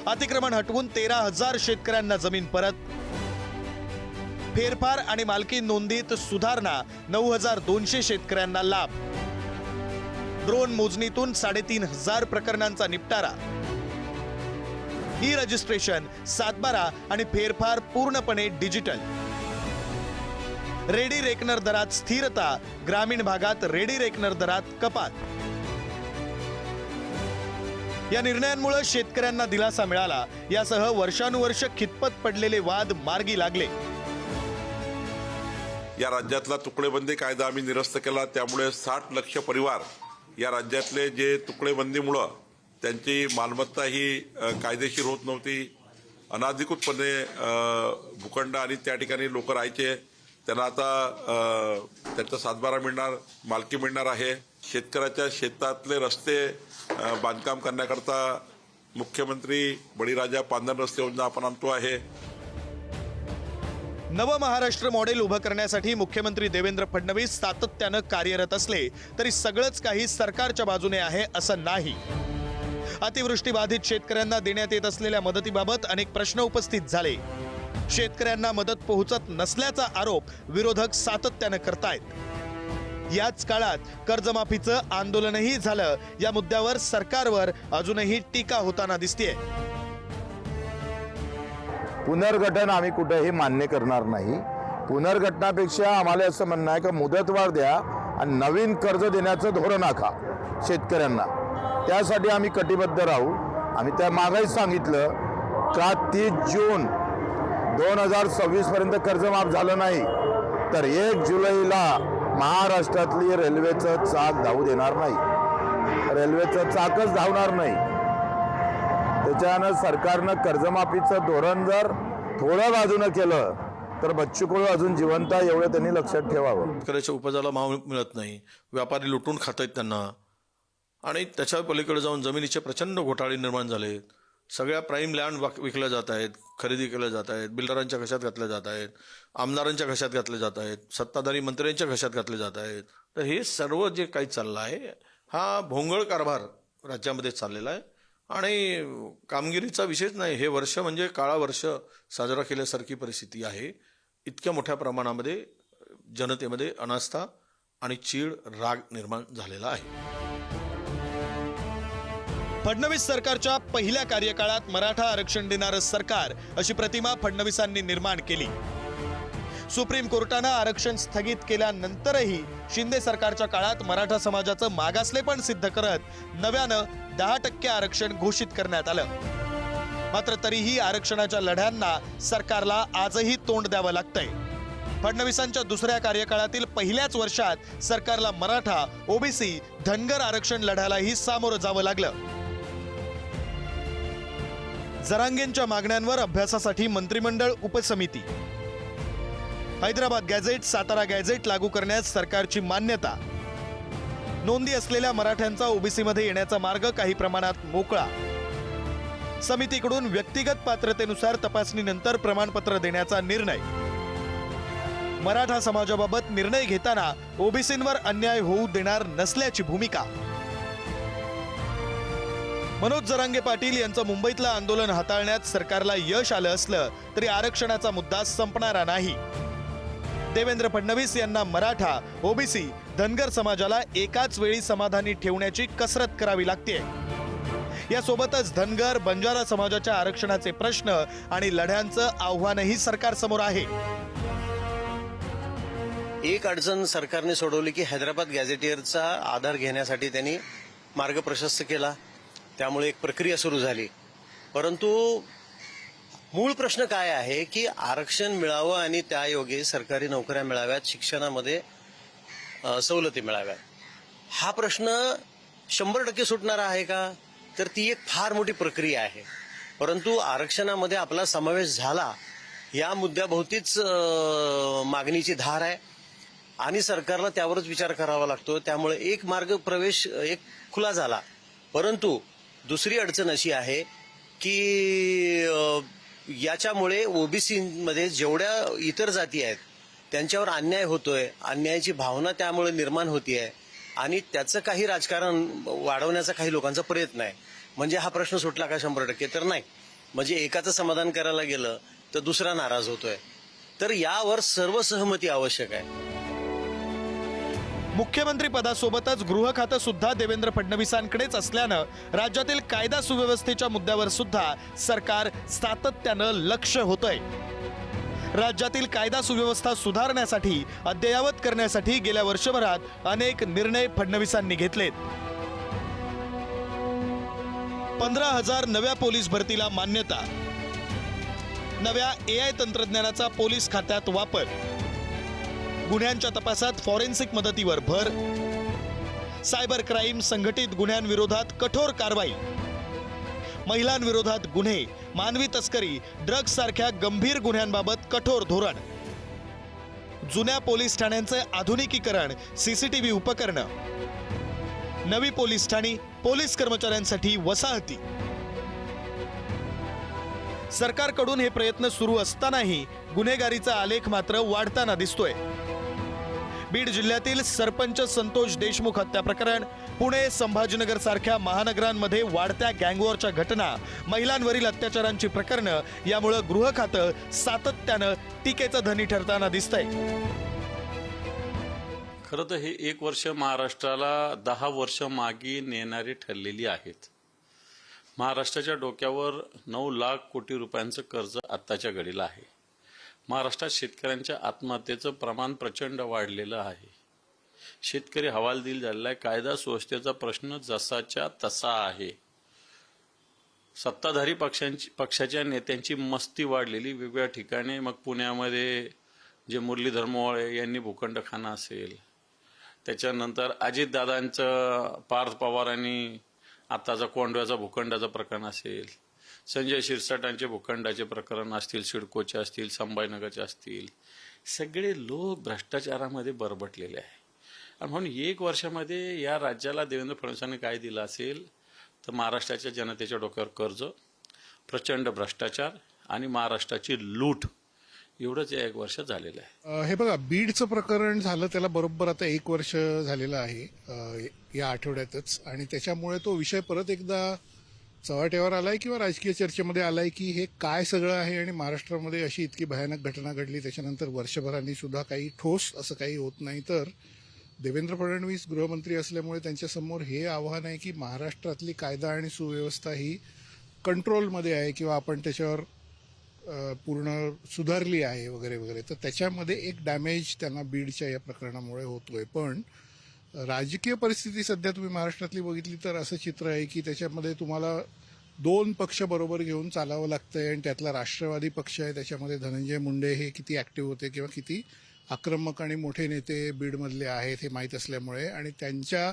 अतिक्रमण हटवून 13,000 शेतकऱ्यांना जमीन परत. फेरफार आणि मालकी नोंदीत सुधारणा, 9,200 शेतकऱ्यांना लाभ. ड्रोन मोजणीतून 3,500 प्रकरणांचा निपटारा. ई रजिस्ट्रेशन, 7/12 आणि फेरफार पूर्णपणे डिजिटल. रेडी रेकनर दरात स्थिरता, ग्रामीण भागात रेडी रेकनर दरात कपात. या निर्णयांमुळे शेतकऱ्यांना दिलासा मिळाला. यासह वर्षानुवर्ष खितपत पडलेले वाद मार्गी लागले. या राज्यातला तुकडेबंदी कायदा आम्ही निरस्त केला, त्यामुळे 60 लाख परिवार या राज्यातले जे तुकडेबंदीमुळं त्यांची मालमत्ता ही कायदेशीर होत नव्हती, अनाधिकृतपणे भूखंड आणि त्या ठिकाणी लोक राहायचे, त्यांना आता त्यांचा 7/12 मिळणार, मालकी मिळणार आहे. शेतकऱ्याच्या शेतातले रस्ते बांधकाम करण्याकरता मुख्यमंत्री बळीराजा पांधन रस्ते योजना आपण आणतो आहे. नव महाराष्ट्र मॉडेल उभं करण्यासाठी मुख्यमंत्री देवेंद्र फडणवीस सातत्यानं कार्यरत असले तरी सगळंच काही सरकारच्या बाजूने आहे असं नाही. अतिवृष्टीबाधित शेतकऱ्यांना देण्यात येत असलेल्या मदतीबाबत अनेक प्रश्न उपस्थित झाले. शेतकऱ्यांना मदत पोहोचत नसल्याचा आरोप विरोधक सातत्यानं करतायत. याच काळात कर्जमाफीचं आंदोलनही झालं. या मुद्द्यावर सरकारवर अजूनही टीका होताना दिसतेय. पुनर्गठन आम्ही कुठेही मान्य करणार नाही. पुनर्गठनापेक्षा आम्हाला असं म्हणणं आहे की मुदतवाढ द्या आणि नवीन कर्ज देण्याचं धोरण आखा शेतकऱ्यांना. त्यासाठी आम्ही कटिबद्ध राहू. आम्ही त्या मागेच सांगितलं का 30 जून 2026 पर्यंत कर्जमाफ झालं नाही तर 1 जुलैला महाराष्ट्रातली रेल्वेचं चाक धावू देणार नाही. रेल्वेचं चाकच धावणार नाही. त्याच्यानं सरकारनं कर्जमाफीचं धोरण जर थोडं बाजूनं केलं तर बच्चू कडू अजून जिवंत आहे एवढं त्यांनी लक्षात ठेवावं. शेतकऱ्याच्या उपजाला भाव मिळत नाही, व्यापारी लुटून खात आहेत त्यांना, आणि त्याच्या पलीकडे जाऊन जमिनीचे प्रचंड घोटाळे निर्माण झाले. सगळ्या प्राईम लँड विकल्या जात आहेत, खरेदी केल्या जात आहेत, बिल्डरांच्या घशात घातल्या जात आहेत, आमदारांच्या घशात घातले जात आहेत, सत्ताधारी मंत्र्यांच्या घशात घातले जात आहेत. तर हे सर्व जे काही चाललं आहे हा भोंगळ कारभार राज्यामध्ये चाललेला आहे आणि कामगिरीचा विषयच नाही. हे वर्ष म्हणजे काळा वर्ष साजरा केल्यासारखी परिस्थिती आहे. इतक्या मोठ्या प्रमाणामध्ये जनतेमध्ये अनास्था आणि चीड, राग निर्माण झालेला आहे. फडणवीस सरकारच्या पहिल्या कार्यकाळात मराठा आरक्षण देणारं सरकार अशी प्रतिमा फडणवीसांनी निर्माण केली. सुप्रीम कोर्टानं आरक्षण स्थगित केल्यानंतरही शिंदे सरकारच्या काळात मराठा समाजाचं मागासलेपण सिद्ध करत नव्यानं 10% आरक्षण घोषित करण्यात आलं. मात्र तरीही आरक्षणाच्या लढ्यांना सरकारला आजही तोंड द्यावं लागतंय. फडणवीसांच्या दुसऱ्या कार्यकाळातील पहिल्याच वर्षात सरकारला मराठा, ओबीसी, धनगर आरक्षण लढ्यालाही सामोरं जावं लागलं. जरांगेंच्या मागण्यांवर अभ्यासासाठी मंत्रिमंडळ उपसमिती. हैदराबाद गॅझेट, सातारा गॅझेट लागू करण्यास सरकारची मान्यता. नोंदी असलेल्या मराठ्यांचा ओबीसीमध्ये येण्याचा मार्ग काही प्रमाणात मोकळा. समितीकडून व्यक्तिगत पात्रतेनुसार तपासणीनंतर प्रमाणपत्र देण्याचा निर्णय. मराठा समाजाबाबत निर्णय घेताना ओबीसींवर अन्याय होऊ देणार नसल्याची भूमिका. मनोज जरांगे पाटील यांचं मुंबईतलं आंदोलन हाताळण्यात सरकारला यश आलं असलं तरी आरक्षणाचा मुद्दा संपणारा नाही. देवेंद्र फडणवीस यांना मराठा, ओबीसी, धनगर समाजाला एकाच वेळी समाधानी ठेवण्याची कसरत करावी लागते. यासोबतच धनगर, बंजारा समाजाच्या आरक्षणाचे प्रश्न आणि लढ्यांचं आव्हानही सरकारसमोर आहे. एक अडचण सरकारने सोडवली की हैदराबाद गॅझेटियरचा आधार घेण्यासाठी त्यांनी मार्ग प्रशस्त केला. त्यामुळे एक प्रक्रिया सुरू झाली. परंतु मूळ प्रश्न काय आहे की आरक्षण मिळावं आणि त्यायोगे सरकारी नोकऱ्या मिळाव्यात, शिक्षणामध्ये सवलती मिळाव्यात. हा प्रश्न 100% सुटणारा आहे का? तर ती एक फार मोठी प्रक्रिया आहे. परंतु आरक्षणामध्ये आपला समावेश झाला या मुद्द्याभोवतीच मागणीची धार आहे आणि सरकारला त्यावरच विचार करावा लागतो. त्यामुळे एक मार्ग प्रवेश एक खुला झाला. परंतु दुसरी अडचण अशी आहे की याच्यामुळे ओबीसीमध्ये जेवढ्या इतर जाती आहेत त्यांच्यावर अन्याय होतोय, अन्यायाची भावना त्यामुळे निर्माण होतीये आणि त्याचं काही राजकारण वाढवण्याचा काही लोकांचा प्रयत्न आहे. म्हणजे हा प्रश्न सुटला का 100%? तर नाही. म्हणजे एकाचं समाधान करायला गेलं तर दुसरा नाराज होतोय. तर यावर सर्व सहमती आवश्यक आहे. मुख्यमंत्री पदासोबतच गृह खातं सुद्धा देवेंद्र फडणवीसांकडेच असल्यानं राज्यातील कायदा सुव्यवस्थेच्या मुद्द्यावर सुद्धा सरकार सातत्यानं लक्ष होतंय. राज्यातील कायदा सुव्यवस्था सुधारण्यासाठी, अद्ययावत करण्यासाठी गेल्या वर्षभरात अनेक निर्णय फडणवीसांनी घेतलेत. 15,000 नव्या पोलीस भरतीला मान्यता. नव्या AI तंत्रज्ञानाचा पोलीस खात्यात वापर. गुन्ह्यांच्या तपासात फॉरेन्सिक मदतीवर भर. सायबर क्राईम, संघटित गुन्ह्यांविरोधात कठोर कारवाई. महिलांविरोधात गुन्हे, मानवी तस्करी, ड्रग्ज सारख्या गंभीर गुन्ह्यांबाबत कठोर धोरण. जुन्या पोलीस ठाण्यांचे आधुनिकीकरण, CCTV उपकरणं. नवी पोलीस ठाणी, पोलीस कर्मचाऱ्यांसाठी वसाहती. सरकारकडून हे प्रयत्न सुरू असतानाही गुन्हेगारीचा आलेख मात्र वाढताना दिसतोय. बीड जिल्ह्यातील सरपंच संतोष देशमुख हत्या प्रकरण, पुणे, संभाजीनगर सारख्या महानगरांमध्ये वाढत्या गँगवॉरच्या घटना, महिलांवरील अत्याचारांची प्रकरणं यामुळे गृह खातं सातत्यानं टीकेचं धनी ठरताना दिसतंय. खरं तर हे 1 वर्ष महाराष्ट्राला 10 वर्ष मागे नेणारी ठरलेली आहेत. महाराष्ट्राच्या डोक्यावर 9 लाख कोटी रुपयांचं कर्ज आत्ताच्या घडीला आहे. महाराष्ट्रात शेतकऱ्यांच्या आत्महत्येचं प्रमाण प्रचंड वाढलेलं आहे. शेतकरी हवालदिल झालेला आहे. कायदा सुव्यवस्थेचा प्रश्न जसाच्या तसा आहे. सत्ताधारी पक्षाच्या नेत्यांची मस्ती वाढलेली वेगवेगळ्या ठिकाणी. मग पुण्यामध्ये जे मुरलीधर मोहोळ यांनी भूखंडखाना असेल, त्याच्यानंतर अजितदादांचं पार्थ पवारांनी आताचा कोंडव्याचा भूखंडाचं प्रकरण असेल, संजय शिरसाटांचे भूखंडाचे प्रकरण असतील, सिडकोचे असतील, संभाजीनगरचे असतील, सगळे लोक भ्रष्टाचारामध्ये बरबटलेले आहे. आणि म्हणून 1 वर्षामध्ये या राज्याला देवेंद्र फडणवीसांनी काय दिलं असेल तर महाराष्ट्राच्या जनतेच्या डोक्यावर कर्ज, प्रचंड भ्रष्टाचार आणि महाराष्ट्राची लूट, एवढंच या 1 वर्षात झालेलं आहे. हे बघा, बीडचं प्रकरण झालं त्याला बरोबर आता 1 वर्ष झालेलं आहे या आठवड्यातच. आणि त्याच्यामुळे तो विषय परत एकदा चव्हाट्यावर आलाय किंवा राजकीय चर्चेमध्ये आलाय की हे काय सगळं आहे. आणि महाराष्ट्रामध्ये अशी इतकी भयानक घटना घडली, त्याच्यानंतर वर्षभरांनी सुद्धा काही ठोस असं काही होत नाही. तर देवेंद्र फडणवीस गृहमंत्री असल्यामुळे त्यांच्यासमोर हे आव्हान आहे की महाराष्ट्रातली कायदा आणि सुव्यवस्था ही कंट्रोलमध्ये आहे किंवा आपण त्याच्यावर पूर्ण सुधारली आहे वगैरे वगैरे. तर त्याच्यामध्ये एक डॅमेज त्यांना बीडच्या या प्रकरणामुळे होतोय. पण राजकीय परिस्थिती सध्या तुम्ही महाराष्ट्रातली बघितली तर असं चित्र आहे की त्याच्यामध्ये तुम्हाला 2 पक्ष बरोबर घेऊन चालावं लागतंय. आणि त्यातला राष्ट्रवादी पक्ष आहे, त्याच्यामध्ये धनंजय मुंडे हे किती ऍक्टिव्ह होते किंवा किती आक्रमक आणि मोठे नेते बीडमधले आहेत हे माहीत असल्यामुळे, आणि त्यांच्या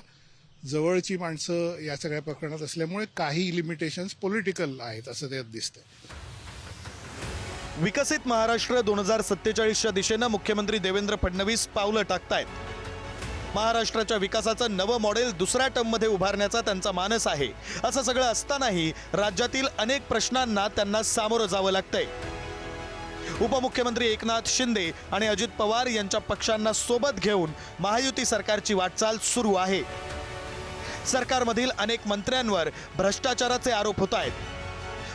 जवळची माणसं या सगळ्या प्रकरणात असल्यामुळे काही लिमिटेशन्स पॉलिटिकल आहेत असं त्यात दिसतंय. विकसित महाराष्ट्र 2047च्या दिशेनं मुख्यमंत्री देवेंद्र फडणवीस पावलं टाकतायत. महाराष्ट्राच्या विकासाचं नवं मॉडेल दुसऱ्या टर्ममध्ये उभारण्याचा त्यांचा मानस आहे. असं सगळं असतानाही राज्यातील अनेक प्रश्नांना त्यांना सामोरं जावं लागतंय. उपमुख्यमंत्री एकनाथ शिंदे आणि अजित पवार यांच्या पक्षांना सोबत घेऊन महायुती सरकारची वाटचाल सुरू आहे. सरकारमधील अनेक मंत्र्यांवर भ्रष्टाचाराचे आरोप होत आहेत.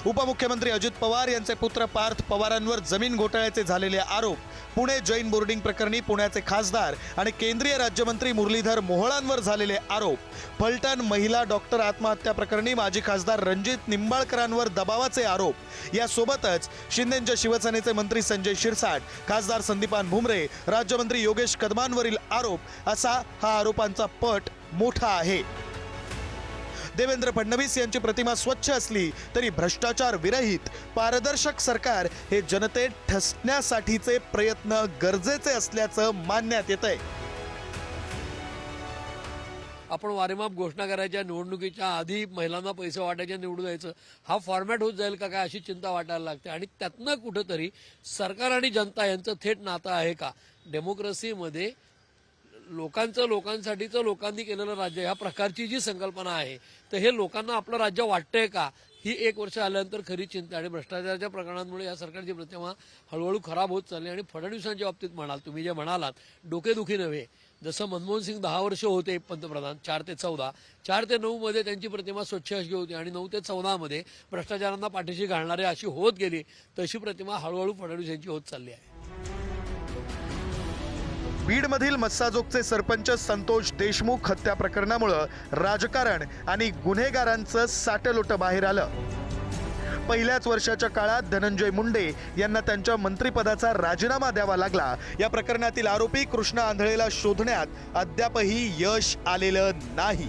उपमुख्यमंत्री अजित पवार यांचे पुत्र पार्थ पवारांवर जमीन घोटाळ्याचे झालेले आरोप, पुणे जैन बोर्डिंग प्रकरणी पुण्याचे खासदार आणि केंद्रीय राज्यमंत्री मुरलीधर मोहोळांवर झालेले आरोप, फलटण महिला डॉक्टर आत्महत्या प्रकरणी माजी खासदार रणजित निंबाळकरांवर दबावाचे आरोप, यासोबतच शिंदेंच्या शिवसेनेचे मंत्री संजय शिरसाट, खासदार संदीपान भुमरे, राज्यमंत्री योगेश कदमांवरील आरोप असा हा आरोपांचा पट मोठा आहे. देवेंद्र फडणवीस यांची प्रतिमा स्वच्छ असली तरी भ्रष्टाचार विरहित पारदर्शक सरकार हे जनतेत ठसण्यासाठीचे प्रयत्न गरजेचे असल्याचं मानण्यात येतंय. आपण वारेमाप घोषणा करायच्या, निवडणुकीच्या आधी महिलांना पैसे वाटायचे, निवडून जायचं, हा फॉर्मॅट होत जाईल का काय अशी चिंता वाटायला लागते. आणि त्यातनं कुठंतरी सरकार आणि जनता यांचं थेट नातं आहे का? डेमोक्रेसीमध्ये लोकांसाठीचं लोकांनी केलेलं राज्य ह्या प्रकारची जी संकल्पना आहे, तर हे लोकांना आपलं राज्य वाटतंय का, ही 1 वर्ष आल्यानंतर खरी चिंता. आणि भ्रष्टाचाराच्या प्रकरणांमुळे या सरकारची प्रतिमा हळूहळू खराब होत चालली. आणि फडणवीसांच्या बाबतीत म्हणाल, तुम्ही जे म्हणालात, डोकेदुखी नव्हे. जसं मनमोहन सिंग 10 वर्ष होते पंतप्रधान, 4 ते 14, 4 ते 9 मध्ये त्यांची प्रतिमा स्वच्छ अशी होती आणि 9 ते 14 मध्ये भ्रष्टाचारांना पाठीशी घालणारे अशी होत गेली, तशी प्रतिमा हळूहळू फडणवीस यांची होत चालली आहे. बीडमधील मस्साजोगचे सरपंच संतोष देशमुख हत्या प्रकरणामुळे राजकारण आणि गुन्हेगारांचं साटलोटं बाहेर आलं. पहिल्याच वर्षाच्या काळात धनंजय मुंडे यांना त्यांच्या मंत्रिपदाचा राजीनामा द्यावा लागला. या प्रकरणातील आरोपी कृष्णा आंधळेला शोधण्यात अद्यापही यश आलेलं नाही.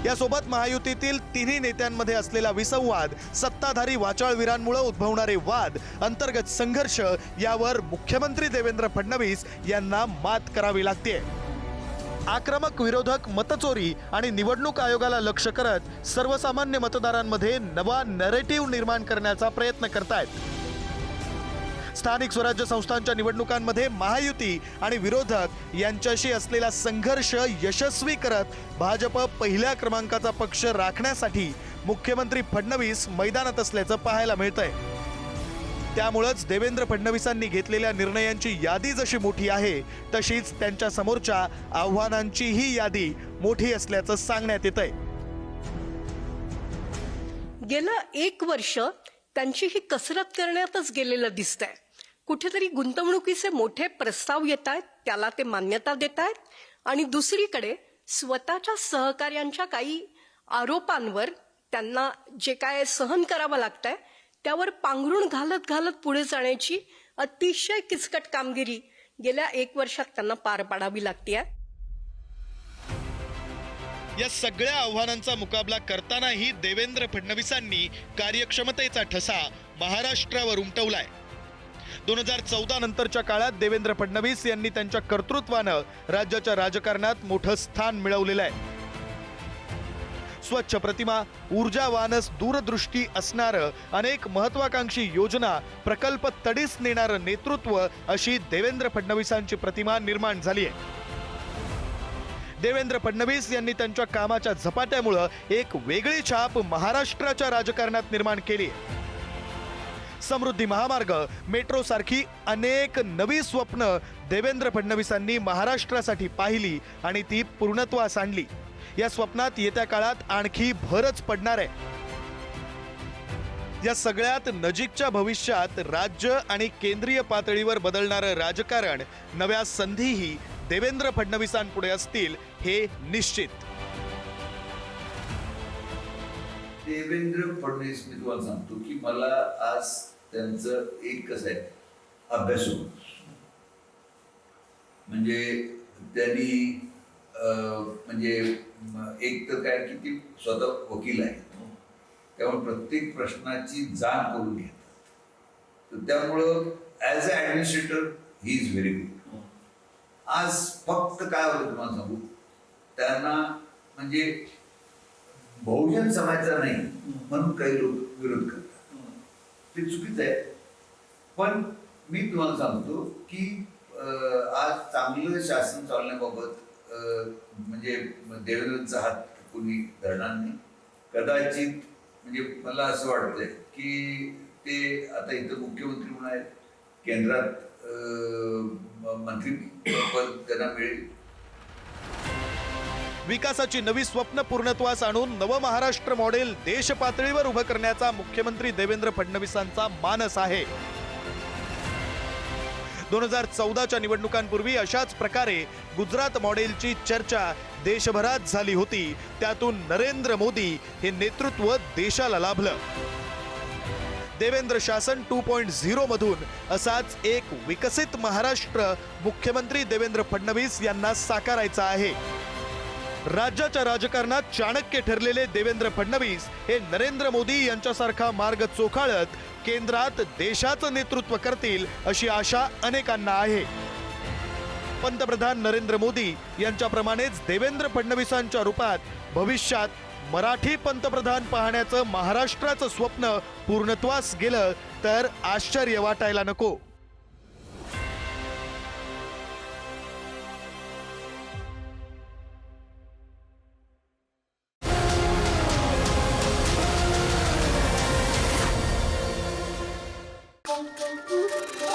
यासोबत महायुतीतील तिन्ही नेत्यांमध्ये असलेला विसंवाद, सत्ताधारी वाचाळवीरांमुळे उद्भवणारे वाद, अंतर्गत संघर्ष यावर मुख्यमंत्री देवेंद्र फडणवीस यांना मात करावी लागते. आक्रमक विरोधक मतचोरी आणि निवडणूक आयोगाला लक्ष्य करत सर्वसामान्य मतदारांमध्ये नवा नरेटिव्ह निर्माण करण्याचा प्रयत्न करतायत. स्थानिक स्वराज्य संस्थांच्या निवडणुकांमध्ये महायुती आणि विरोधक यांच्याशी असलेला संघर्ष यशस्वी करत भाजप पहिल्या क्रमांकाचा पक्ष राखण्यासाठी मुख्यमंत्री फडणवीस मैदानात असल्याचं पाहायला मिळतंय. त्यामुळेच देवेंद्र फडणवीसांनी घेतलेल्या निर्णयांची यादी जशी मोठी आहे, तशीच त्यांच्या समोरच्या आव्हानांचीही यादी मोठी असल्याचं सांगण्यात येतंय. गेलं 1 वर्ष त्यांची ही कसरत करण्यातच गेलेलं दिसतंय. कुठेतरी गुंतवणुकीचे मोठे प्रस्ताव येत आहेत, त्याला ते मान्यता देत आहेत, आणि दुसरीकडे स्वतःच्या सहकार्यांच्या काही आरोपांवर त्यांना जे काय सहन करावं लागतंय त्यावर पांघरूण घालत घालत पुढे जाण्याची अतिशय किचकट कामगिरी गेल्या 1 वर्षात त्यांना पार पाडावी लागते. या सगळ्या आव्हानांचा मुकाबला करतानाही देवेंद्र फडणवीसांनी कार्यक्षमतेचा ठसा महाराष्ट्रावर उमटवलाय. 2014 नंतरच्या काळात देवेंद्र फडणवीस यांनी त्यांच्या कर्तृत्वानं राज्याच्या राजकारणात मोठं स्थान मिळवलेलं आहे. स्वच्छ प्रतिमा, ऊर्जावानस दूरदृष्टी असणारं, अनेक महत्वाकांक्षी योजना, प्रकल्प तडीस नेणारं नेतृत्व अशी देवेंद्र फडणवीसांची प्रतिमा निर्माण झाली आहे. देवेंद्र फडणवीस यांनी त्यांच्या कामाच्या झपाट्यामुळे एक वेगळी छाप महाराष्ट्राच्या राजकारणात निर्माण केली. समृद्धी महामार्ग, मेट्रो सारखी अनेक नवी स्वप्न देवेंद्र फडणवीसांनी महाराष्ट्रासाठी पाहिली आणि ती पूर्णत्वास आणली. या स्वप्नात येत्या काळात आणखी भरच पडणार आहे. या सगळ्यात नजीकच्या भविष्यात राज्य आणि केंद्रीय पातळीवर बदलणारं राजकारण, नव्या संधीही देवेंद्र फडणवीसांपुढे असतील हे निश्चित. देवेंद्र फडणवीस, मी तुम्हाला सांगतो की मला आज त्यांचं एक कसं आहे अभ्यास होतो. म्हणजे त्यांनी म्हणजे एक तर काय की ती स्वतः वकील आहे, त्यामुळे प्रत्येक प्रश्नाची जाण करून घेतात. तर त्यामुळं as a administrator he is very good. आज फक्त काय होतं तुम्हाला सांगू, त्यांना म्हणजे बहुजन समाजाचा नाही म्हणून काही लोक विरोध करतात. ते चुकीचं आहे. पण मी तुम्हाला सांगतो की आज चांगलं शासन चालण्याबाबत म्हणजे देवेंद्रांचा हात कोणी धरणार नाही कदाचित. म्हणजे मला असं वाटतंय की ते आता इथं मुख्यमंत्री म्हणून आहेत, केंद्रात मंत्रीपद त्यांना मिळेल. विकासाची नवी स्वप्न पूर्णत्वास आणून नव महाराष्ट्र मॉडेल देश पातळीवर उभं करण्याचा मुख्यमंत्री देवेंद्र फडणवीसांचा मानस आहे. 2014च्या निवडणुकांपूर्वी अशाच प्रकारे गुजरात मॉडेलची चर्चा देशभरात झाली होती. त्यातून नरेंद्र मोदी हे नेतृत्व देशाला लाभलं. देवेंद्र शासन 2.0 मधून असाच एक विकसित महाराष्ट्र मुख्यमंत्री देवेंद्र फडणवीस यांना साकारायचा आहे. राज्याच्या राजकारणात चाणक्य ठरलेले देवेंद्र फडणवीस हे नरेंद्र मोदी यांच्यासारखा मार्ग चोखाळत केंद्रात देशाचं नेतृत्व करतील अशी आशा अनेकांना आहे. पंतप्रधान नरेंद्र मोदी यांच्याप्रमाणेच देवेंद्र फडणवीसांच्या रूपात भविष्यात मराठी पंतप्रधान पाहण्याचं महाराष्ट्राचं स्वप्न पूर्णत्वास गेलं तर आश्चर्य वाटायला नको. Thank you.